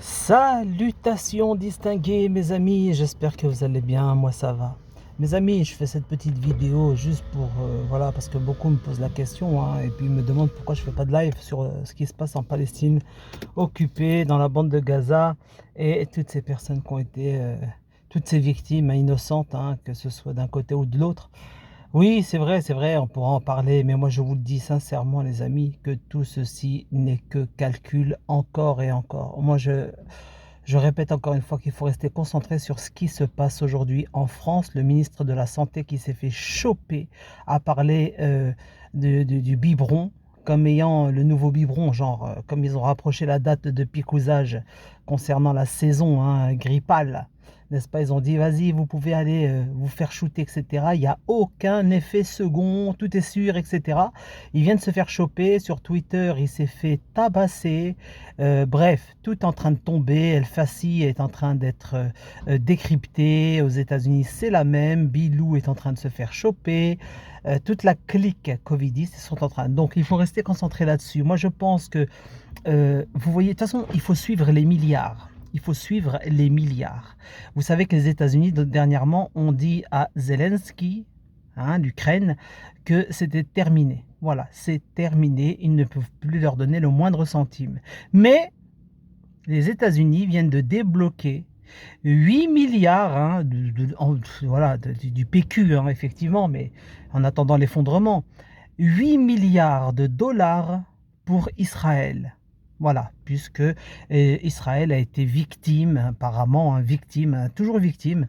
Salutations distingués mes amis, j'espère que vous allez bien, moi ça va. Mes amis, je fais cette petite vidéo juste pour, voilà, parce que beaucoup me posent la question, hein, et puis me demandent pourquoi je fais pas de live sur ce qui se passe en Palestine, occupée, dans la bande de Gaza, et toutes ces personnes qui ont été, toutes ces victimes innocentes, hein, que ce soit d'un côté ou de l'autre. Oui, c'est vrai, on pourra en parler, mais moi je vous le dis sincèrement les amis, que tout ceci n'est que calcul encore et encore. Je répète encore une fois qu'il faut rester concentré sur ce qui se passe aujourd'hui en France. Le ministre de la Santé qui s'est fait choper à parler du biberon comme ayant le nouveau biberon, genre comme ils ont rapproché la date de picousage concernant la saison, hein, grippale, n'est-ce pas? Ils ont dit vas-y, vous pouvez aller vous faire shooter, etc. Il n'y a aucun effet second, tout est sûr, etc. Il vient de se faire choper sur Twitter, il s'est fait tabasser. Bref, tout est en train de tomber. El Fassi est en train d'être décrypté. Aux États-Unis, c'est la même. Bilou est en train de se faire choper. Toute la clique covidiste sont en train. Donc, il faut rester concentré là-dessus. Moi, je pense que, vous voyez, de toute façon, il faut suivre les milliards. Il faut suivre les milliards. Vous savez que les États-Unis, dernièrement, ont dit à Zelensky, hein, l'Ukraine, que c'était terminé. Voilà, c'est terminé. Ils ne peuvent plus leur donner le moindre centime. Mais les États-Unis viennent de débloquer 8 milliards, hein, voilà, du PQ, hein, effectivement, mais en attendant l'effondrement. 8 milliards de dollars pour Israël. Voilà, puisque Israël a été victime, apparemment, hein, victime, toujours victime,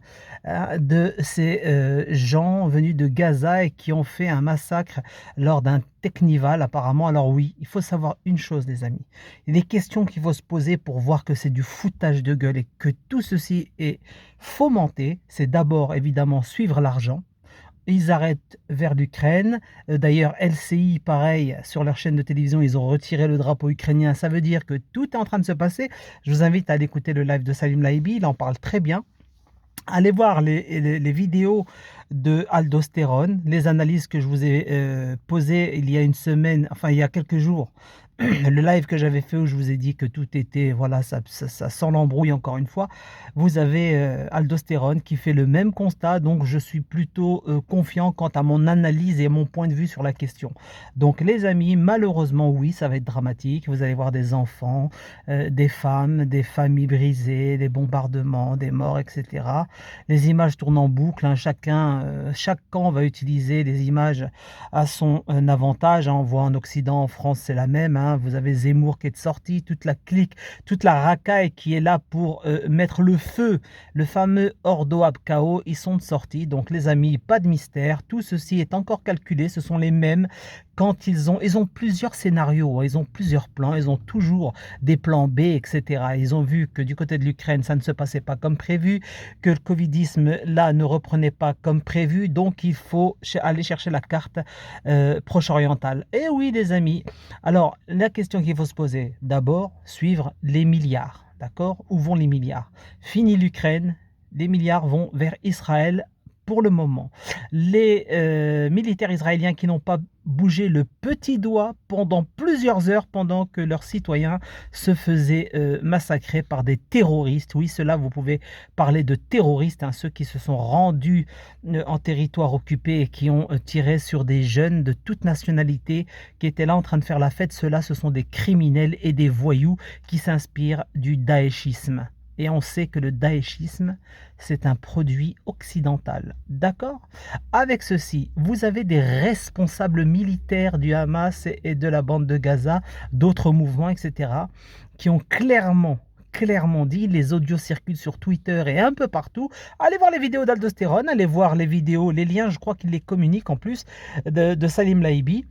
de ces gens venus de Gaza et qui ont fait un massacre lors d'un Teknival, apparemment. Alors oui, il faut savoir une chose, les amis. Les questions qu'il faut se poser pour voir que c'est du foutage de gueule et que tout ceci est fomenté, c'est d'abord, évidemment, suivre l'argent. Ils arrêtent vers l'Ukraine. D'ailleurs, LCI, pareil, sur leur chaîne de télévision, ils ont retiré le drapeau ukrainien. Ça veut dire que tout est en train de se passer. Je vous invite à aller écouter le live de Salim Laibi, il en parle très bien. Allez voir les vidéos de Aldostérone, les analyses que je vous ai posées il y a une semaine, enfin il y a quelques jours, le live que j'avais fait où je vous ai dit que tout était, voilà, ça sent l'embrouille encore une fois. Vous avez Aldostérone qui fait le même constat, donc je suis plutôt confiant quant à mon analyse et mon point de vue sur la question. Donc les amis, malheureusement oui, ça va être dramatique. Vous allez voir des enfants, des femmes, des familles brisées, des bombardements, des morts, etc. Les images tournent en boucle, hein, chaque camp va utiliser les images à son avantage, hein. On voit en Occident, en France, c'est la même, hein. Vous avez Zemmour qui est sorti, toute la clique, toute la racaille qui est là pour mettre le feu, le fameux Ordo ab Chao, ils sont sortis. Donc les amis, pas de mystère, tout ceci est encore calculé, ce sont les mêmes. Quand ils ont plusieurs scénarios, hein, ils ont plusieurs plans, ils ont toujours des plans B, etc. Ils ont vu que du côté de l'Ukraine, ça ne se passait pas comme prévu, que le covidisme, là, ne reprenait pas comme prévu, donc il faut aller chercher la carte proche-orientale. Et oui, les amis, alors, la question qu'il faut se poser, d'abord, suivre les milliards, d'accord? Où vont les milliards? Fini l'Ukraine, les milliards vont vers Israël pour le moment. Les militaires israéliens qui n'ont pas bougé le petit doigt pendant plusieurs heures pendant que leurs citoyens se faisaient massacrer par des terroristes. Oui, cela, vous pouvez parler de terroristes, hein, ceux qui se sont rendus en territoire occupé et qui ont tiré sur des jeunes de toute nationalité qui étaient là en train de faire la fête. Ceux-là, ce sont des criminels et des voyous qui s'inspirent du daéchisme. Et on sait que le daéchisme, c'est un produit occidental. D'accord? Avec ceci, vous avez des responsables militaires du Hamas et de la bande de Gaza, d'autres mouvements, etc., qui ont clairement dit, les audios circulent sur Twitter et un peu partout. Allez voir les vidéos d'Aldostérone, allez voir les vidéos, les liens, je crois qu'il les communique en plus, de Salim Laibi.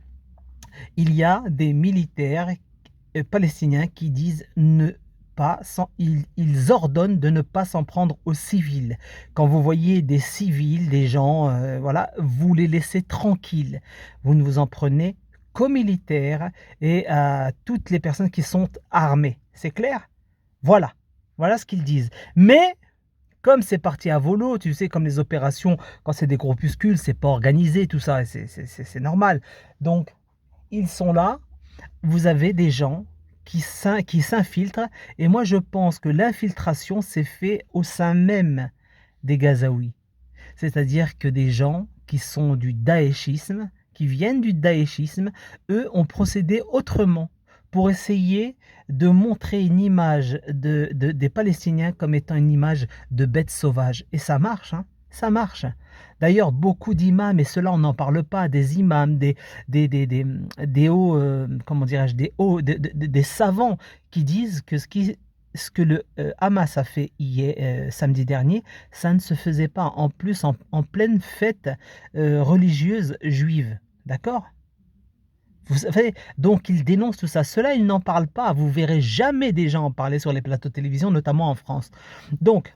Il y a des militaires palestiniens qui disent ils ordonnent de ne pas s'en prendre aux civils. Quand vous voyez des civils, des gens, voilà, vous les laissez tranquilles. Vous ne vous en prenez qu'aux militaires et à toutes les personnes qui sont armées. C'est clair? Voilà. Voilà ce qu'ils disent. Mais comme c'est parti à volo, tu sais, comme les opérations, quand c'est des groupuscules, c'est pas organisé, tout ça, c'est normal. Donc, ils sont là. Vous avez des gens qui s'infiltrent. Et moi, je pense que l'infiltration s'est fait au sein même des Gazaouis. C'est-à-dire que des gens qui sont du daéchisme, qui viennent du daéchisme, eux ont procédé autrement pour essayer de montrer une image des Palestiniens comme étant une image de bêtes sauvages. Et ça marche, hein, ça marche. D'ailleurs, beaucoup d'imams, et cela on n'en parle pas, des imams, des hauts, comment dirais-je, des savants qui disent que ce que le Hamas a fait hier, samedi dernier, ça ne se faisait pas en plus en pleine fête religieuse juive. D'accord? Vous savez, donc ils dénoncent tout ça. Cela, ils n'en parlent pas. Vous verrez jamais des gens en parler sur les plateaux de télévision, notamment en France. Donc,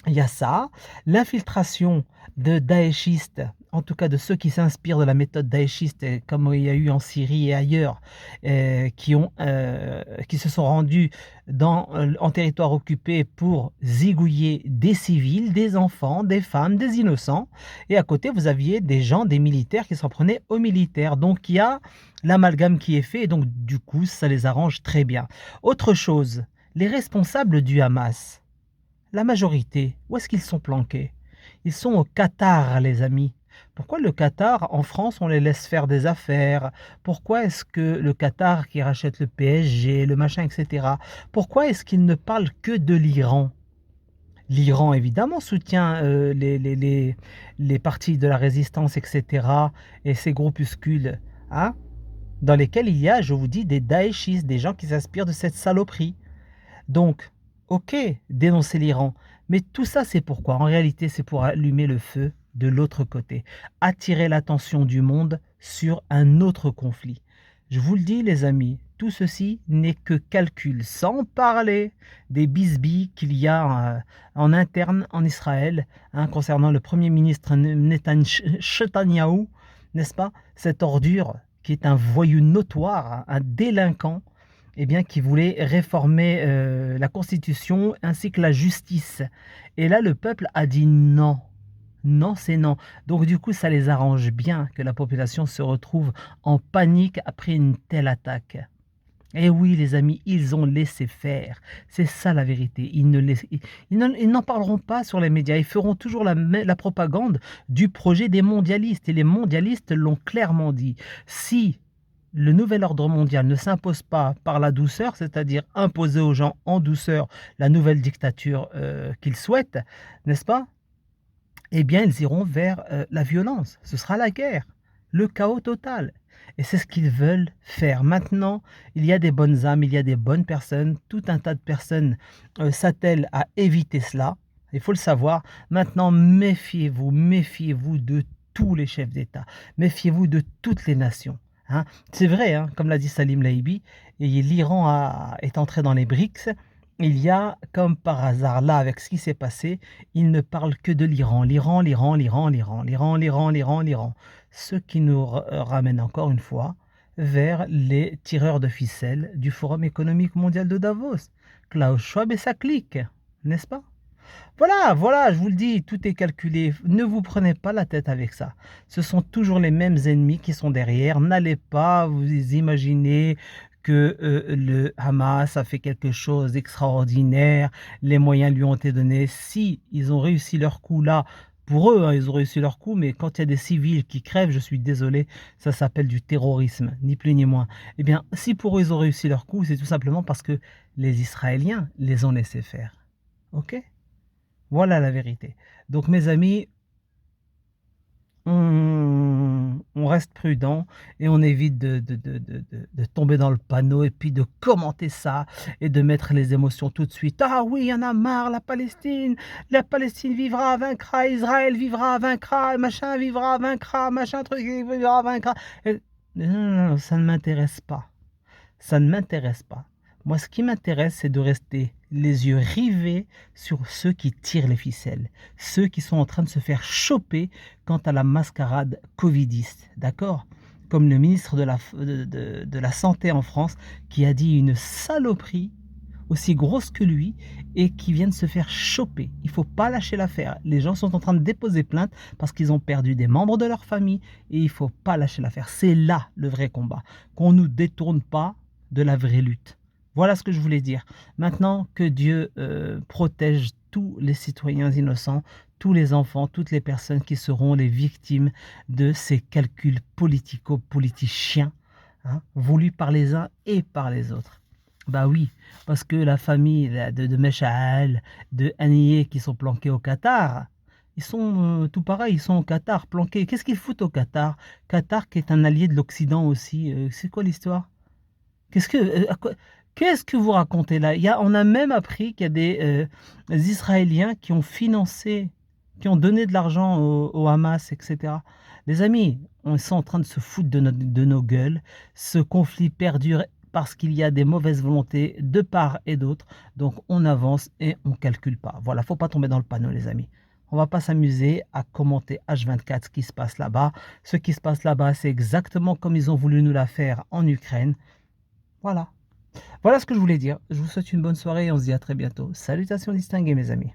il y a ça, l'infiltration de daéchistes, en tout cas de ceux qui s'inspirent de la méthode daéchiste, comme il y a eu en Syrie et ailleurs, qui se sont rendus en territoire occupé pour zigouiller des civils, des enfants, des femmes, des innocents. Et à côté, vous aviez des gens, des militaires qui s'en prenaient aux militaires. Donc il y a l'amalgame qui est fait et donc du coup, ça les arrange très bien. Autre chose, les responsables du Hamas, la majorité, où est-ce qu'ils sont planqués? Ils sont au Qatar, les amis. Pourquoi le Qatar, en France, on les laisse faire des affaires? Pourquoi est-ce que le Qatar qui rachète le PSG, le machin, etc., pourquoi est-ce qu'ils ne parlent que de l'Iran? L'Iran, évidemment, soutient les partis de la résistance, etc., et ces groupuscules, hein, dans lesquels il y a, je vous dis, des daéchistes, des gens qui s'inspirent de cette saloperie. Donc, ok, dénoncer l'Iran, mais tout ça c'est pourquoi? En réalité, c'est pour allumer le feu de l'autre côté, attirer l'attention du monde sur un autre conflit. Je vous le dis les amis, tout ceci n'est que calcul, sans parler des bisbilles qu'il y a en interne en Israël, hein, concernant le Premier ministre Netanyahou, n'est-ce pas? Cette ordure qui est un voyou notoire, un délinquant, eh bien, qui voulait réformer la Constitution ainsi que la justice. Et là, le peuple a dit non. Non, c'est non. Donc du coup, ça les arrange bien que la population se retrouve en panique après une telle attaque. Et oui, les amis, ils ont laissé faire. C'est ça la vérité. Ils n'en parleront pas sur les médias. Ils feront toujours la propagande du projet des mondialistes. Et les mondialistes l'ont clairement dit. Si le nouvel ordre mondial ne s'impose pas par la douceur, c'est-à-dire imposer aux gens en douceur la nouvelle dictature qu'ils souhaitent, n'est-ce pas? Eh bien, ils iront vers la violence. Ce sera la guerre, le chaos total. Et c'est ce qu'ils veulent faire. Maintenant, il y a des bonnes âmes, il y a des bonnes personnes. Tout un tas de personnes s'attellent à éviter cela. Il faut le savoir. Maintenant, méfiez-vous, méfiez-vous de tous les chefs d'État. Méfiez-vous de toutes les nations. Hein. C'est vrai, hein, comme l'a dit Salim Laïbi, et l'Iran est entré dans les BRICS. Il y a, comme par hasard, là, avec ce qui s'est passé, ils ne parlent que de l'Iran. L'Iran, l'Iran, l'Iran, l'Iran, l'Iran, l'Iran, l'Iran, l'Iran. Ce qui nous ramène encore une fois vers les tireurs de ficelles du Forum économique mondial de Davos. Klaus Schwab et sa clique, n'est-ce pas? Voilà, voilà, je vous le dis, tout est calculé. Ne vous prenez pas la tête avec ça. Ce sont toujours les mêmes ennemis qui sont derrière. N'allez pas vous imaginer que le Hamas a fait quelque chose d'extraordinaire. Les moyens lui ont été donnés. Si ils ont réussi leur coup là, pour eux, hein, ils ont réussi leur coup, mais quand il y a des civils qui crèvent, je suis désolé, ça s'appelle du terrorisme, ni plus ni moins. Eh bien, si pour eux, ils ont réussi leur coup, c'est tout simplement parce que les Israéliens les ont laissés faire. Ok? Voilà la vérité. Donc mes amis, on reste prudent et on évite de tomber dans le panneau et puis de commenter ça et de mettre les émotions tout de suite. Ah oui, il y en a marre, la Palestine vivra, vaincra, Israël vivra, vaincra, machin vivra, vaincra, machin truc vivra, vaincra. Non, non, non, ça ne m'intéresse pas. Ça ne m'intéresse pas. Moi, ce qui m'intéresse, c'est de rester les yeux rivés sur ceux qui tirent les ficelles, ceux qui sont en train de se faire choper quant à la mascarade covidiste, d'accord? Comme le ministre de la Santé en France qui a dit une saloperie aussi grosse que lui et qui vient de se faire choper. Il ne faut pas lâcher l'affaire. Les gens sont en train de déposer plainte parce qu'ils ont perdu des membres de leur famille et il ne faut pas lâcher l'affaire. C'est là le vrai combat, qu'on ne nous détourne pas de la vraie lutte. Voilà ce que je voulais dire. Maintenant que Dieu protège tous les citoyens innocents, tous les enfants, toutes les personnes qui seront les victimes de ces calculs politico-politiciens, hein, voulus par les uns et par les autres. Bah oui, parce que la famille là, de Mesha'al, de Haniyeh qui sont planqués au Qatar, ils sont tout pareil, ils sont au Qatar, planqués. Qu'est-ce qu'ils foutent au Qatar? Qatar qui est un allié de l'Occident aussi. C'est quoi l'histoire? Qu'est-ce que, qu'est-ce que vous racontez là? On a même appris qu'il y a des Israéliens qui ont financé, qui ont donné de l'argent au Hamas, etc. Les amis, on est en train de se foutre de nos gueules. Ce conflit perdure parce qu'il y a des mauvaises volontés de part et d'autre. Donc on avance et on ne calcule pas. Voilà, faut pas tomber dans le panneau, les amis. On va pas s'amuser à commenter H24 ce qui se passe là-bas. Ce qui se passe là-bas, c'est exactement comme ils ont voulu nous la faire en Ukraine. Voilà. Voilà ce que je voulais dire. Je vous souhaite une bonne soirée et on se dit à très bientôt. Salutations distinguées mes amis.